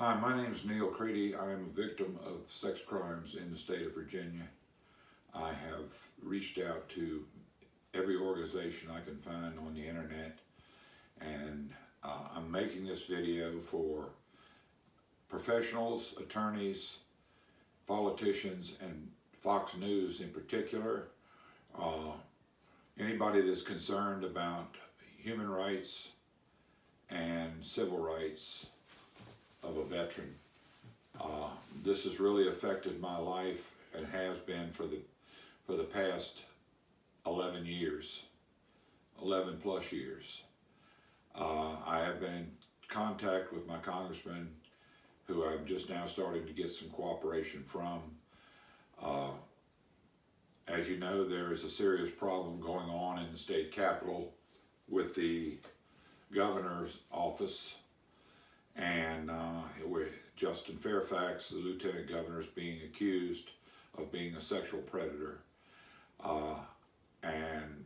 Hi, my name is Neil Creedy. I am a victim of sex crimes in the state of Virginia. I have reached out to every organization I can find on the internet, and I'm making this video for professionals, attorneys, politicians, and Fox News in particular. Anybody that's concerned about human rights and civil rights of a veteran. This has really affected my life and has been for the past 11 plus years. I have been in contact with my congressman, who I'm just now starting to get some cooperation from. As you know, there is a serious problem going on in the state capitol with the governor's office, and with Justin Fairfax, the lieutenant governor, is being accused of being a sexual predator. And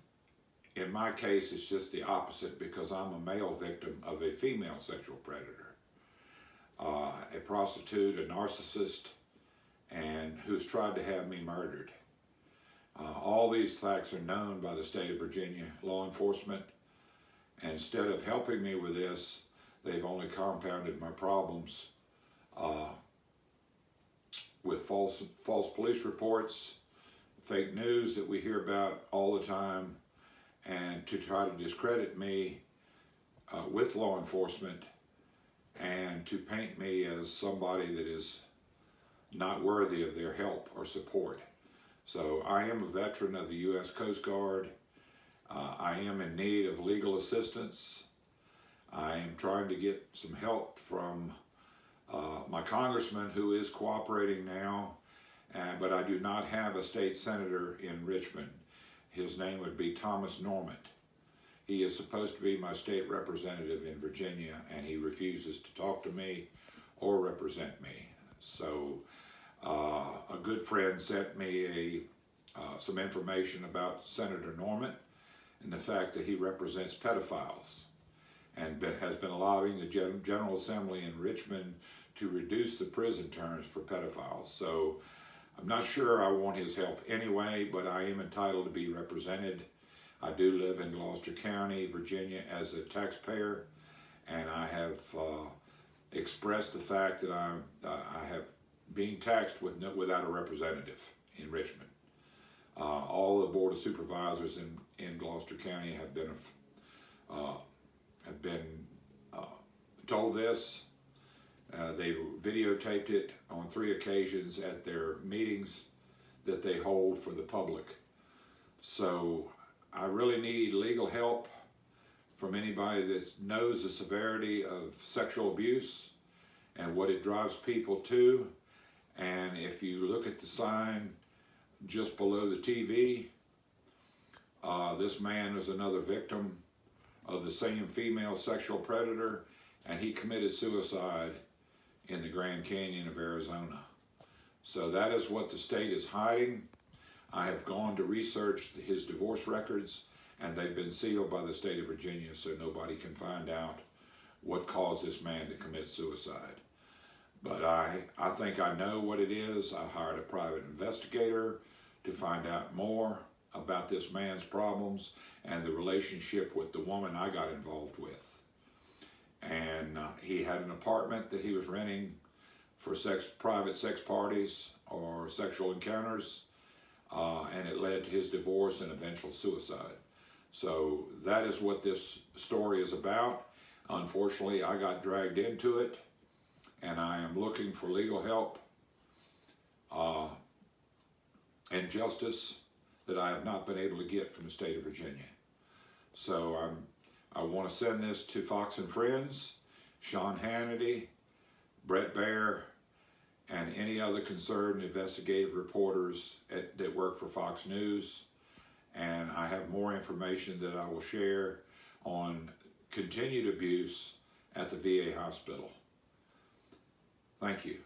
in my case, it's just the opposite, because I'm a male victim of a female sexual predator, a prostitute, a narcissist, and who's tried to have me murdered. All these facts are known by the state of Virginia law enforcement, and instead of helping me with this, they've only compounded my problems with false police reports, fake news that we hear about all the time, and to try to discredit me with law enforcement and to paint me as somebody that is not worthy of their help or support. So I am a veteran of the U.S. Coast Guard. I am in need of legal assistance. I am trying to get some help from my congressman, who is cooperating now, but I do not have a state senator in Richmond. His name would be Thomas Normant. He is supposed to be my state representative in Virginia, and he refuses to talk to me or represent me. So a good friend sent me some information about Senator Normant and the fact that he represents pedophiles, and has been lobbying the General Assembly in Richmond to reduce the prison terms for pedophiles. So I'm not sure I want his help anyway, but I am entitled to be represented. I do live in Gloucester County, Virginia, as a taxpayer, and I have expressed the fact that I have being taxed without a representative in Richmond. All the Board of Supervisors in Gloucester County have been told this. They videotaped it on 3 occasions at their meetings that they hold for the public. So I really need legal help from anybody that knows the severity of sexual abuse and what it drives people to. And if you look at the sign just below the TV, this man is another victim of the same female sexual predator, and he committed suicide in the Grand Canyon of Arizona. So that is what the state is hiding. I have gone to research his divorce records, and they've been sealed by the state of Virginia, so nobody can find out what caused this man to commit suicide. But I think I know what it is. I hired a private investigator to find out more about this man's problems and the relationship with the woman I got involved with. And he had an apartment that he was renting for private sex parties or sexual encounters, and it led to his divorce and eventual suicide. So that is what this story is about. Unfortunately, I got dragged into it, and I am looking for legal help and justice that I have not been able to get from the state of Virginia. So I want to send this to Fox and Friends, Sean Hannity, Bret Baier, and any other concerned investigative reporters that work for Fox News. And I have more information that I will share on continued abuse at the VA hospital. Thank you.